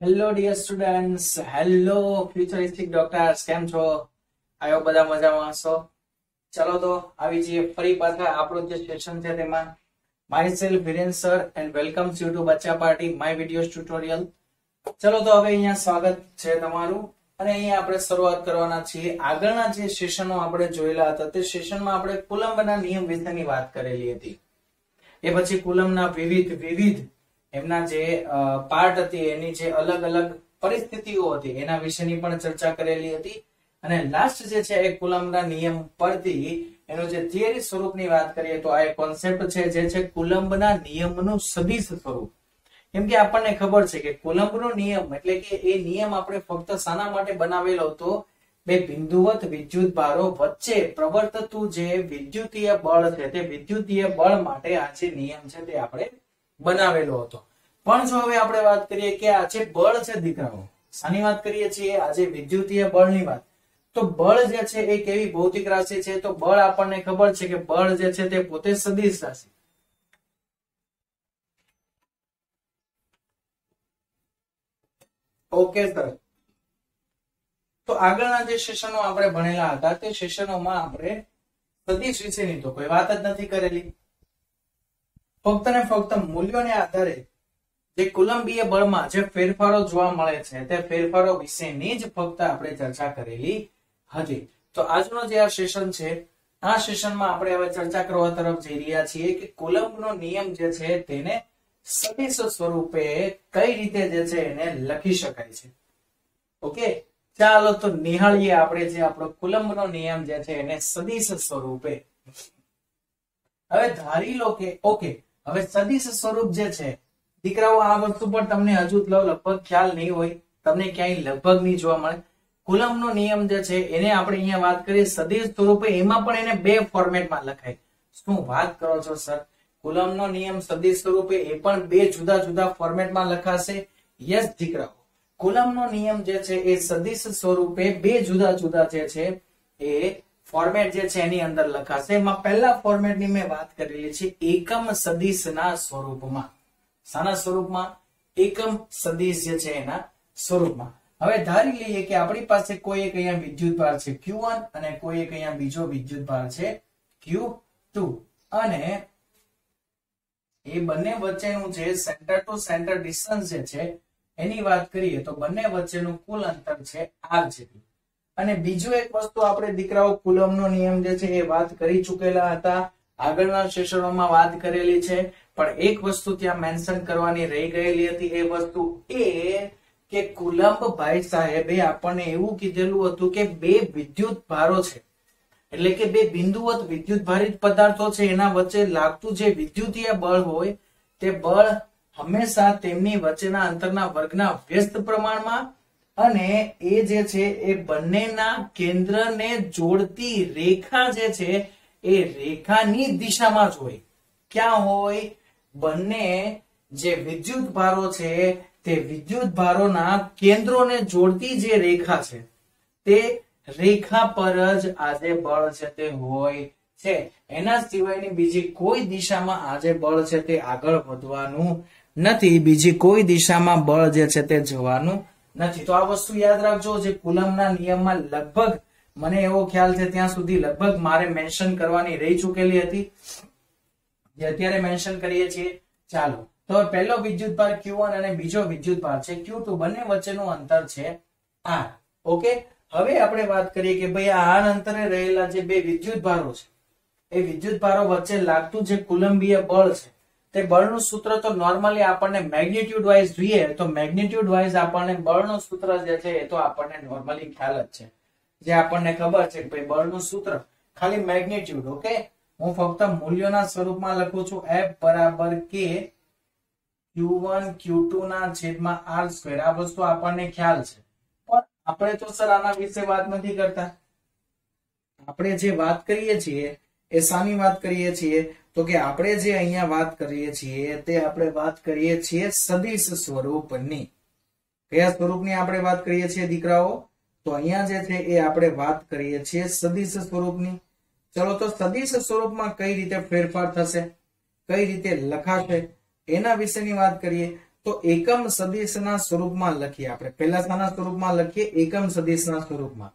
Hello dear students, hello futuristic doctors, કેમ છો? આયો બધા મજામાં હશો? ચલો તો આવી જઈએ ફરી પાછા આપણું જે સેશન છે તેમાં. Myself Viren sir and welcome you to Baccha party my videos tutorial. ચલો તો હવે અહીંયા સ્વાગત છે તમારું અને અહીંયા આપણે શરૂઆત કરવાના છીએ. આગળના જે સેશનો આપણે જોયેલા હતા તે સેશનમાં આપણે કુલમ્બના નિયમ વિશેની વાત કરેલી હતી. એ પછી કુલમ્બના વિવિધ એમના જે પાર્ટ હતી, એની જે અલગ અલગ પરિસ્થિતિઓ હતી એના વિશેની પણ ચર્ચા કરેલી હતી. અને લાસ્ટ જે છે એ કુલમ્બના નિયમ પરથી એનું જે થિયરી સ્વરૂપની વાત કરીએ તો આ એક કોન્સેપ્ટ છે જે છે કુલમ્બના નિયમનું સદિશ સ્વરૂપ. કેમ કે આપણને ખબર છે કે કુલમ્બનો નિયમ એટલે કે એ નિયમ આપણે ફક્ત શાના માટે બનાવેલો હતો? બે બિંદુવત વિદ્યુત ભારો વચ્ચે પ્રવર્તતું જે વિદ્યુતીય બળ છે તે વિદ્યુતીય બળ માટે આ જે નિયમ છે તે આપણે બનાવેલો હતો. પણ જો હવે આપણે વાત કરીએ કે આ જે બળ છે દીકરાઓ, શાની વાત કરીએ છીએ? આજે વિદ્યુતીય બળની વાત. તો બળ જે છે એ કેવી ભૌતિક રાશિ છે? તો બળ આપણને ખબર છે કે બળ જે છે તે પોતે સદિશ રાશિ. Okay sir. તો આગળના જે સેશનો આપણે ભણેલા હતા તે સેશનોમાં આપણે સદિશ વિશેની તો કોઈ વાત જ નથી કરેલી. ફક્ત ને ફક્ત મૂલ્યોને આધારે જે કુલંબીય બળમાં જે ફેરફારો જોવા મળે છે તે ફેરફારો વિશેની જ ફક્ત આપણે ચર્ચા કરેલી હતી. તો આજનો જે આ સેશન છે, આ સેશનમાં આપણે હવે ચર્ચા કરવા તરફ જઈ રહ્યા છીએ કે કુલંબનો નિયમ જે છે તેને સદિશ સ્વરૂપે કઈ રીતે જે છે એને લખી શકાય છે. ઓકે, ચાલો તો નિહાળીએ આપણે જે આપણો કુલંબનો નિયમ જે છે એને સદિશ સ્વરૂપે. હવે ધારી લો કે ઓકે, હવે સદિશ સ્વરૂપ જે છે દીકરાઓ, આ વસ્તુ પર તમને હજુ લગભગ ખ્યાલ નહીં હોય, તમને ક્યાંય લગભગ નહીં જોવા મળે. કુલમ્બનો નિયમ જે છે એને આપણે અહીંયા વાત કરીએ સદિશ સ્વરૂપે, એમાં પણ એને બે ફોર્મેટમાં લખાય. શું વાત કરો છો સર? કુલમ્બનો નિયમ સદિશ સ્વરૂપે એ પણ બે જુદા જુદા ફોર્મેટમાં લખાશે? યસ દીકરાઓ, કુલમ્બનો નિયમ જે છે એ સદિશ સ્વરૂપે બે જુદા જુદા જે છે એ ફોર્મેટ જે છે એની અંદર લખાશે. એમાં પહેલા ફોર્મેટની મેં વાત કરેલી છે એકમ સદિશના સ્વરૂપમાં. શાના સ્વરૂપમાં? એકમ સદિશ જે છે એના સ્વરૂપમાં. હવે ધારી લઈએ કે આપણી પાસે કોઈ એક અહીંયા વિદ્યુતભાર છે Q1 અને કોઈ એક અહીંયા બીજો વિદ્યુતભાર છે Q2 અને એ બંને વચ્ચેનું જે સેન્ટર ટુ સેન્ટર ડિસ્ટન્સ જે છે એની વાત કરીએ તો બંને વચ્ચેનું કુલ અંતર છે r જેટલું. અને બીજું એક વસ્તુ આપણે દીકરાઓ કુલમ્બનો નિયમ જે છે એ વાત કરી ચૂકેલા હતા, આગળના સેશનોમાં વાત કરેલી છે, પણ એક વસ્તુ ત્યાં મેન્શન કરવાની રહી ગયેલી હતી. એ વસ્તુ એ કે કુલમ્બ ભાઈ સાહેબે આપણને એવું કીધેલું હતું કે બે વિદ્યુત ભારો છે, એટલે કે બે બિંદુવત વિદ્યુત ભારિત પદાર્થો છે, એના વચ્ચે લાગતું જે વિદ્યુતીય બળ હોય તે બળ હંમેશા તેમની વચ્ચેના અંતરના વર્ગના વ્યસ્ત પ્રમાણમાં અને એ જે છે એ બંનેના કેન્દ્રને જોડતી રેખા જે છે એ રેખાની દિશામાં જ હોય. ક્યાં હોય? બંને જે વિદ્યુત ભારો છે તે વિદ્યુત ભારોના કેન્દ્રોને જોડતી જે રેખા છે તે રેખા પર જ આજે બળ છે તે હોય છે. એના સિવાયની બીજી કોઈ દિશામાં આજે બળ છે તે આગળ વધવાનું નથી, બીજી કોઈ દિશામાં બળ જે છે તે જવાનું નથી. તો આ વસ્તુ યાદ રાખજો. જે કુલમ્બના નિયમમાં લગભગ મને એવો ખ્યાલ છે ત્યાં સુધી લગભગ મારે મેન્શન કરવાની રહી ચૂકેલી હતી, જે અત્યારે મેન્શન કરીએ છીએ. ચાલો તો પહેલો વિદ્યુતભાર Q1 અને બીજો વિદ્યુતભાર છે Q2, બંને વચ્ચેનું અંતર છે r. ઓકે, હવે આપણે વાત કરીએ કે ભાઈ આ અંતરે રહેલા જે બે વિદ્યુતભારો છે એ વિદ્યુતભારો વચ્ચે લાગતું જે કુલંબીય બળ છે તે બળનું સૂત્ર તો નોર્મલી આપણને મેગ્નિટ્યુડ વાઇઝ જોઈએ તો મેગ્નિટ્યુડ વાઇઝ આપણને બળનું સૂત્ર જે છે એ તો આપણને નોર્મલી ખ્યાલ જ છે, જે આપણને ખબર છે કે ભાઈ બળનું સૂત્ર ખાલી મેગ્નિટ્યુડ. ઓકે, હું ફક્ત મૂલ્યોના સ્વરૂપમાં લખું છું F બરાબર K Q1 Q2 ના છેદમાં r². આ વસ્તુ આપણને ખ્યાલ છે, પણ આપણે તો સર આના વિશે વાત નથી કરતા. આપણે જે વાત કરીએ છીએ એ શાની વાત કરીએ છીએ? તો કે આપણે જે અહીંયા વાત કરીએ છીએ તે આપણે વાત કરીએ છીએ સદિશ સ્વરૂપની. કયા સ્વરૂપની આપણે વાત કરીએ છીએ દીકરાઓ? તો અહીંયા જે છે એ આપણે વાત કરીએ છીએ સદિશ સ્વરૂપની. ચલો તો સદિશ સ્વરૂપમાં કઈ રીતે ફેરફાર થશે, કઈ રીતે લખાશે એના વિશેની વાત કરીએ. તો એકમ સદિશના સ્વરૂપમાં લખીએ આપણે. પહેલા શાના સ્વરૂપમાં લખીએ? એકમ સદિશના સ્વરૂપમાં.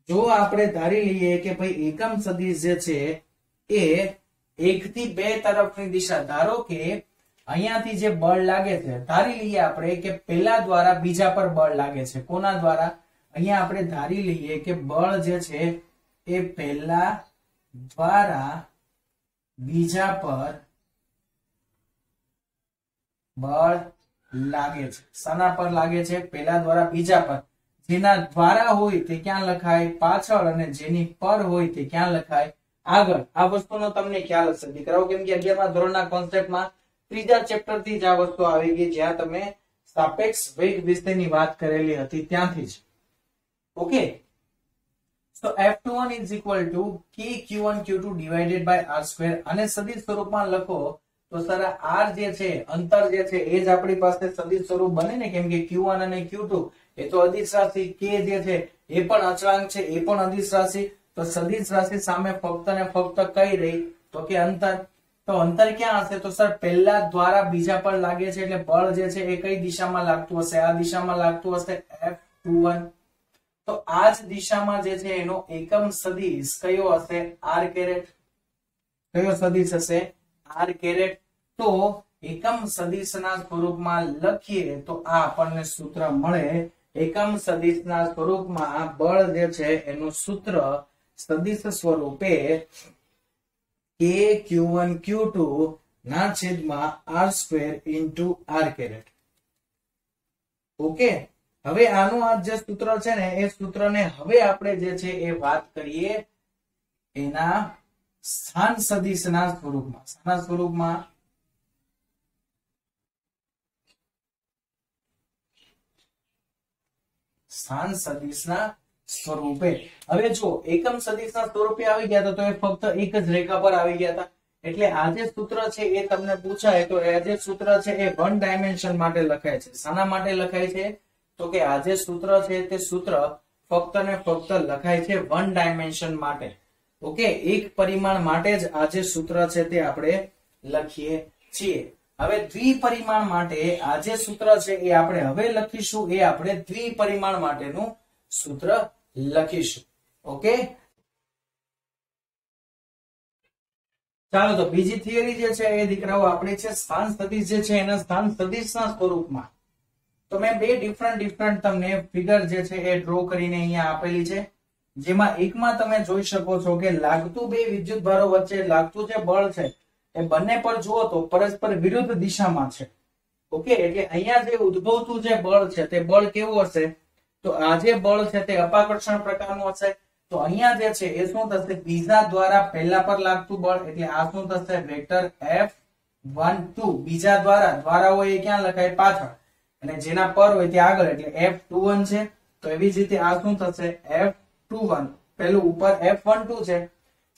જો આપણે ધારી લઈએ કે ભાઈ એકમ સદિશ જે છે એ 1 થી 2 તરફની દિશા, ધારો કે અહીંયાથી જે બળ લાગે છે, ધારી લઈએ આપણે કે પહેલા દ્વારા બીજા પર બળ લાગે છે. કોના દ્વારા? અહીંયા આપણે ધારી લઈએ કે બળ જે છે એ પહેલા દ્વારા બીજા પર બળ લાગે છે. શાના પર લાગે છે? પહેલા દ્વારા બીજા પર. જેના દ્વારા હોય તે ક્યાં લખાય? પાછળ. અને જેની પર હોય તે ક્યાં લખાય? આગળ. આ વસ્તુનો તમને ખ્યાલ હશે દીકરાઓ, કેમ કે 11મા ધોરણના કોન્સેપ્ટમાં ત્રીજા ચેપ્ટર થી જ આ વસ્તુ આવી ગઈ, જ્યાં તમે સાપેક્ષ વેગ વિશેની વાત કરેલી હતી ત્યાંથી જ. ઓકે, તો F21 is equal to KQ1 Q2 divided by R2. અને સદિશ સ્વરૂપમાં લખો તો સર R જે છે, અંતર જે છે એ જ આપણી પાસે સદિશ સ્વરૂપ બને ને, કેમ કે Q1 અને Q2 એ તો અદિશ રાશિ, K જે છે એ પણ અચળાંક છે, એ પણ અદિશ રાશિ. તો સદિશ રાશિ સામે ફક્ત ને ફક્ત કઈ રહી? તો કે અંતર. તો અંતર ક્યાં હશે? તો સર પહેલા દ્વારા બીજા પર લાગે છે, એટલે બળ જે છે એ કઈ દિશામાં લાગતું હશે? આ દિશામાં લાગતું હશે, F21. તો આ જ દિશામાં જે છે એનો એકમ સદિશ કયો હશે? R caret. કયો સદિશ હશે? R caret. તો એકમ સદિશના સ્વરૂપમાં લખીએ તો આ આપણને સૂત્ર મળે. એકમ સદિશના સ્વરૂપમાં બળ જે છે એનું સૂત્ર સદિશ સ્વરૂપે KQ1 Q2 ના છેદમાં R2 into R caret. Okay, હવે આનું આ જે સૂત્ર છે ને એ સૂત્રને હવે આપણે જે છે એ વાત કરીએ એના સ્થાન સદિશના સ્વરૂપમાં. શાના સ્વરૂપમાં? સ્થાન સદિશના સ્વરૂપે. હવે જો એકમ સદિશના સ્વરૂપે આવી ગયા તો એ ફક્ત એક જ રેખા પર આવી ગયા હતા. એટલે આ જે સૂત્ર છે એ તમને પૂછાય તો આ જે સૂત્ર છે એ 1 ડાયમેન્શન માટે લખાય છે. શાના માટે લખાય છે? તો કે આ જે સૂત્ર છે તે સૂત્ર ફક્ત ને ફક્ત લખાય છે 1 ડાયમેન્શન માટે. ઓકે, એક પરિમાણ માટે જ આ જે સૂત્ર છે તે આપણે લખીએ છીએ. હવે દ્વિપરિમાણ માટે આ જે સૂત્ર છે એ આપણે હવે લખીશું, એ આપણે દ્વિપરિમાણ માટેનું સૂત્ર લખીશું. ઓકે, ચાલો તો બીજી થિયરી જે છે એ દીકરાઓ આપણી છે સ્થાન સદિશ જે છે એના સ્થાન સદિશના સ્વરૂપમાં. તો મેં બે ડિફરન્ટ તમને ફિગર જે છે એ ડ્રો કરીને અહીંયા આપેલી છે, જેમાં એકમાં તમે જોઈ શકો છો કે લાગતું બે વિદ્યુત ભારો વચ્ચે લાગતું જે બળ છે એ બંને પર જુઓ તો પરસ્પર વિરુદ્ધ દિશામાં છે. ઓકે, એટલે અહીંયા જે ઉદ્ભવતું જે બળ છે તે બળ કેવું હશે? તો આ જે બળ છે તે અપાકર્ષણ પ્રકારનું હશે. તો અહીંયા જે છે એ શું થશે? બીજા દ્વારા પહેલા પર લાગતું બળ, એટલે આ શું થશે? Vector F12. બીજા દ્વારા હોય એ ક્યાં લખાય? પાછળ. અને જેના પર હોય તે આગળ, એટલે F21 છે. તો એવી જ રીતે આ શું થશે? F21. પેલું ઉપર F12 છે.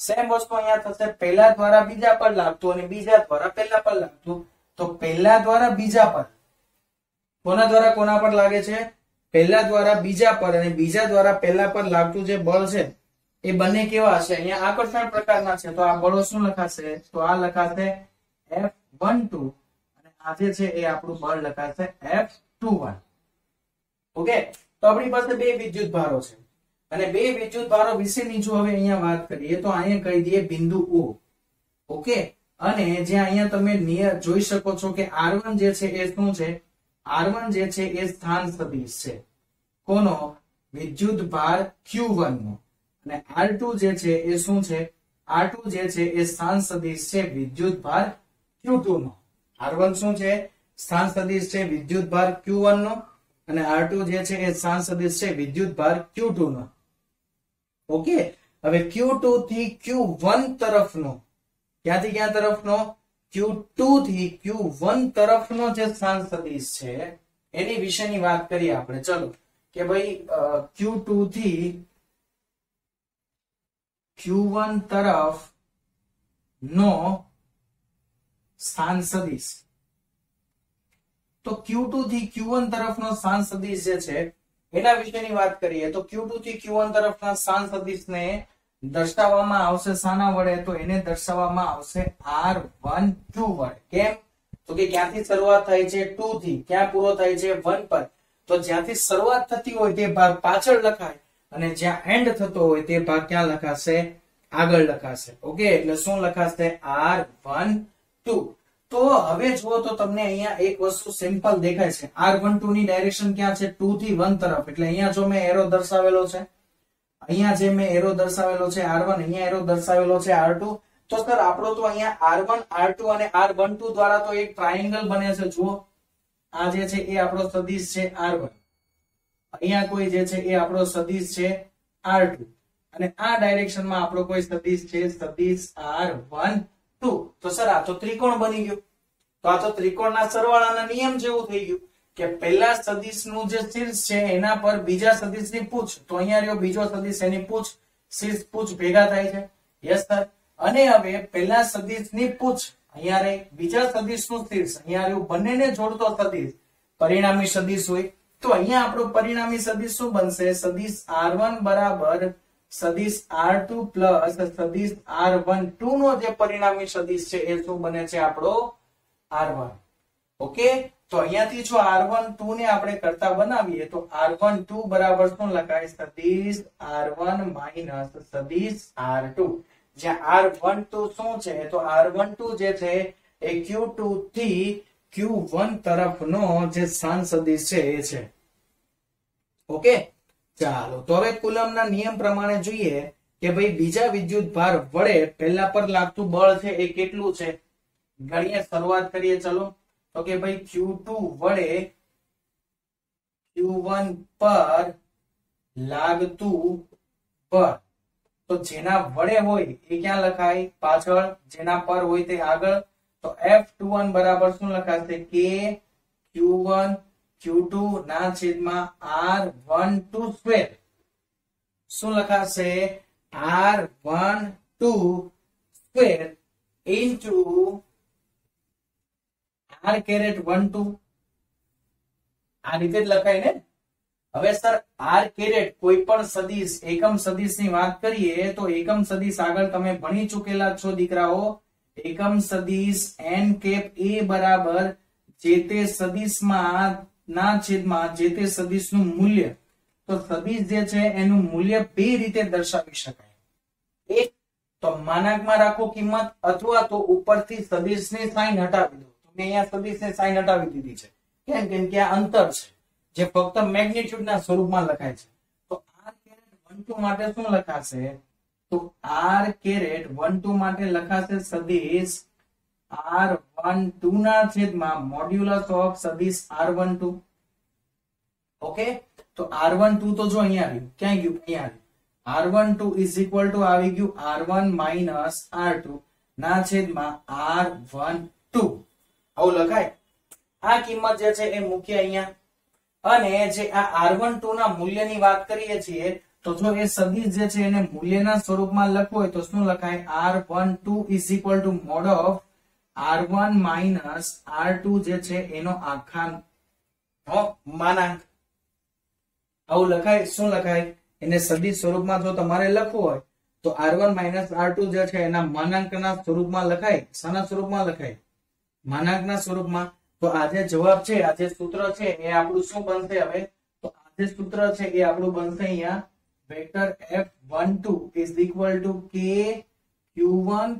સેમ વસ્તુ અહીંયા થશે, પહેલા દ્વારા બીજા પર લાગતું અને બીજા દ્વારા પહેલા પર લાગતું. તો પહેલા દ્વારા બીજા પર, કોના દ્વારા કોના પર લાગે છે? પહેલા દ્વારા બીજા પર અને બીજા દ્વારા પહેલા પર લાગતું જે બળ છે એ બંને કેવા હશે? અહીંયા આકર્ષણ પ્રકારના છે. તો આ બળો શું લખાશે? તો આ લખાશે F12 અને આ જે છે એ આપણું બળ લખાશે F21. ઓકે, તો આપણી પાસે બે વિદ્યુત ભારો છે અને બે વિદ્યુત ભારો વિશેની જો હવે અહીંયા વાત કરીએ તો અહીંયા કહી દઈએ બિંદુ O. ઓકે, અને જે અહીંયા તમે જોઈ શકો છો કે R1 જે છે એ શું છે? R1 જે છે એ સ્થાન સદિશ છે. કોનો? વિદ્યુત ભાર Q1 નો. અને R2 જે છે એ શું છે? R2 જે છે એ સ્થાન સદિશ છે વિદ્યુત ભાર Q2 નો. R1 શું છે? સ્થાન સદિશ છે વિદ્યુત ભાર Q1 નો અને R2 જે છે એ સ્થાન સદિશ છે વિદ્યુત ભાર Q2 નો. ઓકે, હવે Q2 થી Q1 તરફનો, ક્યાંથી ક્યાં તરફનો? Q2 થી Q1 તરફનો જે સ્થાન સદિશ છે એની વિશેની વાત કરીએ આપણે. ચલો કે ભાઈ Q2 થી Q1 તરફ નો સ્થાન સદિશ. તો Q2 થી Q1 તરફનો સ્થાન સદિશ જે છે એના વિશેની વાત કરીએ તો Q2 થી Q1 તરફના સ્થાન સદિશને દર્શાવવામાં આવશે શાના વડે? તો એને દર્શાવવામાં આવશે R12 વડે. કેમ? તો કે ક્યાંથી શરૂઆત થાય છે 2 થી, ક્યાં પૂરો થાય છે 1 પર. તો જ્યાંથી શરૂઆત થતી હોય તે ભાગ પાછળ લખાય અને જ્યાં એન્ડ થતો હોય તે ભાગ ક્યાં લખાશે? આગળ લખાશે. ઓકે, એટલે શું લખાશે? R12. તો હવે જુઓ તો તમને અહીંયા એક વસ્તુ સિમ્પલ દેખાય છે. R12 ની ડાયરેક્શન ક્યાં છે? 2 થી 1 તરફ. એટલે અહીંયા જો મેં એરો દર્શાવેલો છે, અહીંયા જે મેં એરો દર્શાવેલો છે R1, અહીંયા એરો દર્શાવેલો છે R2. તો સર આપણો તો અહીંયા R1, R2 અને R12 દ્વારા તો એક ટ્રાયેંગલ બને છે. જુઓ, આ જે છે એ આપણો સદિશ છે R1, અહીંયા કોઈ જે છે એ આપણો સદિશ છે R2 અને આ ડાયરેક્શનમાં આપણો કોઈ સદિશ છે સદિશ R12. તો સર આ તો ત્રિકોણ બની ગયો. તો આ તો ત્રિકોણના સરવાળાના નિયમ જેવું થઈ ગયું કે પહેલા સદિશનું જે શીર્ષ છે એના પર બીજા સદિશની પૂછ. તો અહીંયા રહ્યો બીજો સદિશ, એની પૂછ, શીર્ષ પૂછ ભેગા થાય છે. Yes sir. અને હવે પહેલા સદિશની પૂછ અહીંયા રહી, બીજા સદિશનું શીર્ષ અહીંયા રહ્યું, બંનેને જોડતો સદિશ પરિણામી સદિશ હોય. તો અહીંયા આપણો પરિણામી સદિશ શું બનશે? સદિશ R1 બરાબર સદિશ R2 પ્લસ સદિશ R12 નો જે પરિણામી સદિશ છે એ શું બને છે? આપણો R1. ઓકે, તો અહીંયાથી જો R12 ને આપણે કરતા બનાવીએ તો R12 બરાબર શું લખાય? સદિશ R1 માઈનસ સદિશ R2. જ્યાં R12 શું છે? તો R12 જે છે એ Q2 થી Q1 તરફનો જે સ્થાન સદિશ છે એ છે. ઓકે, ચાલો તો હવે કુલમના નિયમ પ્રમાણે જોઈએ કે ભાઈ બીજા વિદ્યુત ભાર વડે પહેલા પર લાગતું બળ છે એ કેટલું છે? ગણીએ, શરૂઆત કરીએ. ચલો, તો કે ભાઈ Q2 વડે Q1 પર લાગતું બળ. તો જેના વડે હોય એ ક્યાં લખાય? પાછળ. જેના પર હોય તે આગળ. તો F21 બરાબર શું લખાશે? K Q1 Q2 ના છેદમાં R12 સ્ક્વેર. શું લખાશે? R12 square into R caret 12. આ રીતે જ લખાય ને? હવે સર R કેરેટ કોઈ પણ સદિશ, એકમ સદિશની વાત કરીએ તો એકમ સદિશ આગળ તમે ભણી ચૂકેલા છો દીકરાઓ. એકમ સદિશ n કેપ a બરાબર જે તે સદિશમાં ના છેદમાં જે તે સદિશનું મૂલ્ય. તો સદિશ જે છે એનું મૂલ્ય બે રીતે દર્શાવી શકાય. એક તો માનાંકમાં રાખો કિંમત, અથવા તો ઉપરથી સદિશની સાઇન હટાવી દો. તો મેં અહીંયા સદિશની સાઇન હટાવી દીધી છે. કેમ? કેમ કે આ અંતર છે જે ફક્ત મેગ્નિટ્યુડના સ્વરૂપમાં લખાય છે. તો R કેરેટ 12 માટે શું લખાશે? તો R કેરેટ 12 માટે લખાશે સદિશ R12 ના છેદમાં મોડ્યુલસ ઓફ સદિશ R12. ઓકે, તો R12 તો જો અહીંયા આવ્યું, ક્યાં ગયું? અહીંયા આવ્યું. R12 ઇઝ ઇક્વલ ટુ આવી ગયું R1 માઇનસ R2 ના છેદમાં R12. આવું લખાય. આ કિંમત જે છે એ મૂકીએ અહીંયા. અને જે આ R12 ના મૂલ્યની વાત કરીએ છીએ તો જો એ સદિશ જે છે એને મૂલ્યના સ્વરૂપમાં લખવું હોય તો શું લખાય? R12 is equal to mode of R1 minus R2 જે છે એનો આખાનો માનાંક. આવું લખાય. શું લખાય? એને સદિશ સ્વરૂપમાં જો તમારે લખવું હોય તો R1 માઇનસ R2 જે છે એના માનાંકના સ્વરૂપમાં લખાય. શાના સ્વરૂપમાં લખાય? માનાંકના સ્વરૂપમાં. તો આ જે જવાબ છે, આ જે સૂત્ર છે એ આપણું શું બનશે? હવે તો આ જે સૂત્ર છે એ આપણું બનશે અહીંયા vector F12 is equal to K Q1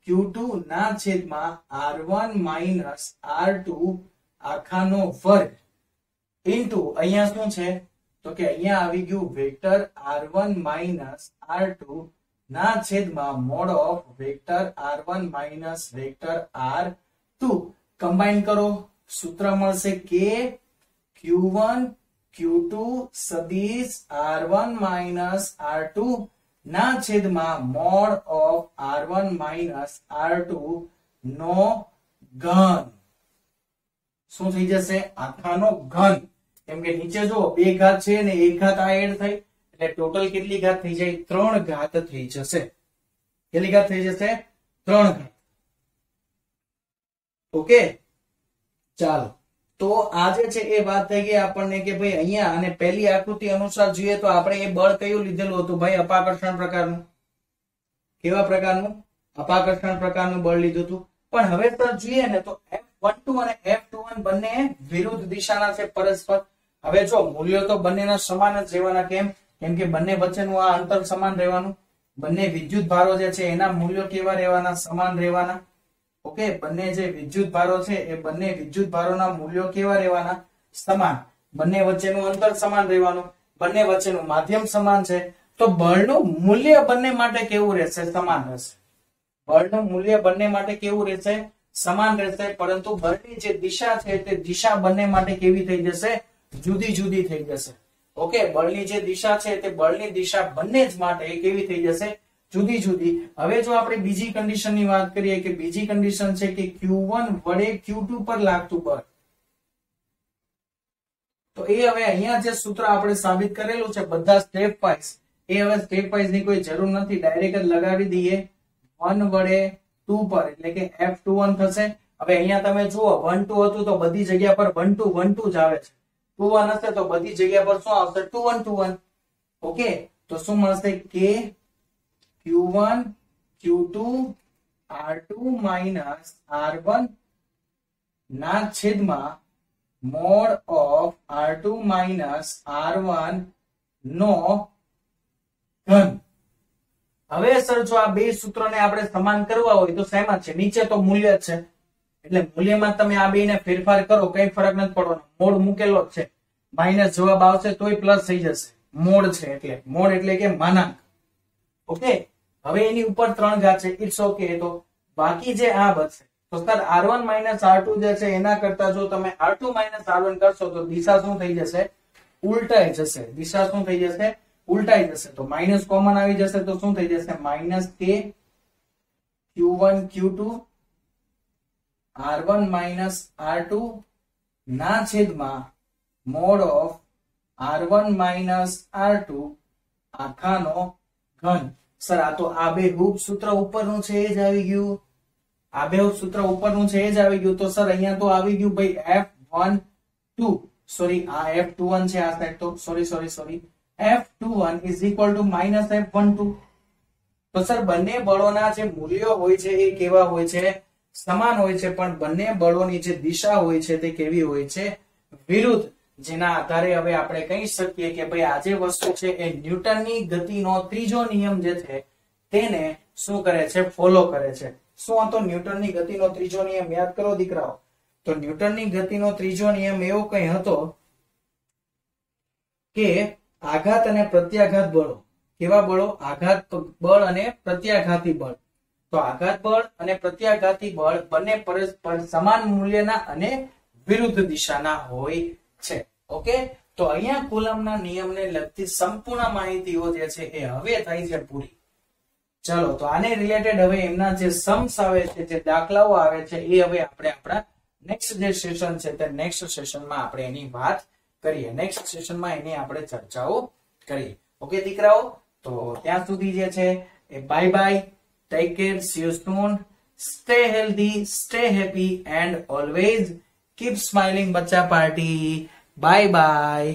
Q2 ના છેદમાં R1 માઇનસ R2 આખાનો વર્ગ ઇન્ટુ અહીંયા શું છે? તો કે અહીંયા આવી ગયું વેક્ટર R1 માઇનસ R2 ના છેદમાં mode of vector R1 minus vector R2. Combine કરો, સૂત્ર મળશે K Q1 Q2 સદિશ R1 માઇનસ R2 ના છેદમાં mode of R1 minus R2 નો ઘન. શું થઈ જશે? આખાનો ઘન. કેમ કે નીચે જો બે ઘાત છે ને એક ઘાત આ એડ થઈ એટલે ટોટલ કેટલી ઘાત થઈ જાય? 3 ઘાત થઈ જશે. કેટલી ઘાત થઈ જશે? 3 ઘાત. ઓકે, ચાલો તો આ જે છે એ વાત થઈ ગઈ આપણને કે ભાઈ અહીંયા અને પહેલી આકૃતિ અનુસાર જોઈએ તો આપણે એ બળ કયું લીધેલું હતું ભાઈ? અપાકર્ષણ પ્રકારનું. કેવા પ્રકારનું? અપાકર્ષણ પ્રકારનું બળ લીધું હતું. પણ હવે સર જોઈએ ને તો F12 અને F21 બંને વિરુદ્ધ દિશાના છે પરસ્પર. હવે જો મૂલ્યો તો બંનેના સમાન જ રહેવાના. કેમ કે બંને વચ્ચેનું આ અંતર સમાન રહેવાનું. બંને વિદ્યુત ભારો જે છે એના મૂલ્યો કેવા રહેવાના? સમાન રહેવાના. ઓકે, બંને જે વિદ્યુત ભારો છે એ બંને વિદ્યુત ભારોના મૂલ્યો કેવા રહેવાના? સમાન. બંને વચ્ચેનું અંતર સમાન રહેવાનું. બંને વચ્ચેનું માધ્યમ સમાન છે. તો બળનું મૂલ્ય બંને માટે કેવું રહેશે? સમાન રહેશે. બળનું મૂલ્ય બંને માટે કેવું રહેશે? સમાન રહેશે. પરંતુ બળની જે દિશા છે તે દિશા બંને માટે કેવી થઈ જશે? જુદી જુદી થઈ જશે. ઓકે, બળની જે દિશા છે તે બળની દિશા બંને જ માટે કેવી થઈ જશે? જુદી જુદી. હવે જો આપણે બીજી કન્ડિશનની વાત કરીએ કે બીજી કન્ડિશન છે કે Q1 વડે Q2 પર લાગતું બળ. તો એ હવે અહીંયા જે સૂત્ર આપણે સાબિત કરેલું છે બધા સ્ટેપ વાઇઝ, એ હવે સ્ટેપ વાઇઝ ની કોઈ જરૂર નથી, ડાયરેક્ટ જ લગાવી દઈએ 1 વડે 2 પર, એટલે કે F21 થશે. હવે અહીંયા તમે જુઓ 1 2 હતું તો બધી જગ્યા પર 1 2 1 2 જ આવે છે. 2 1 હશે તો બધી જગ્યા પર શું આવશે? 2 1 2 1. ઓકે, તો શું મળશે? કે Q1 Q2 R2 minus R1 ના છેદમાં mod of R2 minus R1 નો ઘન. હવે સર જો આ બે સૂત્રોને આપણે સમાન કરવા હોય તો શેમાં છે? નીચે તો મૂલ્ય જ છે, એટલે મૂલ્યમાં તમે આ બેને ફેરફાર કરો કઈ ફરક નથી પડવાનો. મોડ મૂકેલો જ છે, માઇનસ જવાબ આવશે તોય પ્લસ થઈ જશે. મોડ છે એટલે મોડ એટલે કે માનાંક. ઓકે, હવે એની ઉપર 3 ઘાત છે, ઇટ્સ ઓકે. તો બાકી જે આ બચશે તો સર R1 minus R2 જે છે એના કરતા જો તમે R2 minus R1 કરશો તો દિશા શું થઈ જશે? ઉલટાઈ જશે. દિશા શું થઈ જશે? ઉલટાઈ જશે. તો માઇનસ કોમન આવી જશે તો શું થઈ જશે? માઇનસ કે Q1 Q2 R1 minus R2 ના છેદમાં mode of R1 minus R2 આખાનો ઘન. સર આ તો આબેહૂબ સૂત્ર ઉપરનું છે એ જ આવી ગયું. આબેહૂબ સૂત્ર ઉપરનું છે એ જ આવી ગયું. તો સર અહીંયા તો આવી ગયું ભાઈ F12, સોરી આ F21 છે આ સાઈડ, તો sorry F21 is equal to minus F12. તો સર બંને બળોના જે મૂલ્યો હોય છે એ કેવા હોય છે? સમાન હોય છે, પણ બંને બળોની જે દિશા હોય છે તે કેવી હોય છે? વિરુદ્ધ. જેના આધારે હવે આપણે કહી શકીએ કે ભાઈ આ જે વસ્તુ છે એ ન્યૂટનની ગતિનો ત્રીજો નિયમ જે છે તેને શું કરે છે? ફોલો કરે છે. શું હતો ન્યૂટનની ગતિનો ત્રીજો નિયમ? યાદ કરો દીકરાઓ. તો ન્યૂટનની ગતિનો ત્રીજો નિયમ એવો કંઈ હતો કે આઘાત અને પ્રત્યાઘાત બળો. કેવા બળો? આઘાત બળ અને પ્રત્યાઘાતી બળ. તો આઘાત બળ અને પ્રત્યાઘાતી બળ બંને પરસ્પર સમાન મૂલ્યના અને વિરુદ્ધ દિશાના હોય છે. ઓકે, તો અહીંયા કુલમ્બના નિયમને લગતી સંપૂર્ણ માહિતીઓ જે છે એ હવે થઈ છે પૂરી. ચલો, તો આને રિલેટેડ હવે એમના જે सम्स આવે છે, જે દાખલાઓ આવે છે એ હવે આપણે આપણા નેક્સ્ટ જે સેશન છે તે નેક્સ્ટ સેશનમાં આપણે એની વાત કરીએ. નેક્સ્ટ સેશનમાં એની આપણે ચર્ચાઓ કરીએ. ઓકે દીકરાઓ, તો ત્યાં સુધી જે છે એ bye bye, take care, see you soon, stay healthy, stay happy and always keep smiling બચ્ચા પાર્ટી. Bye by.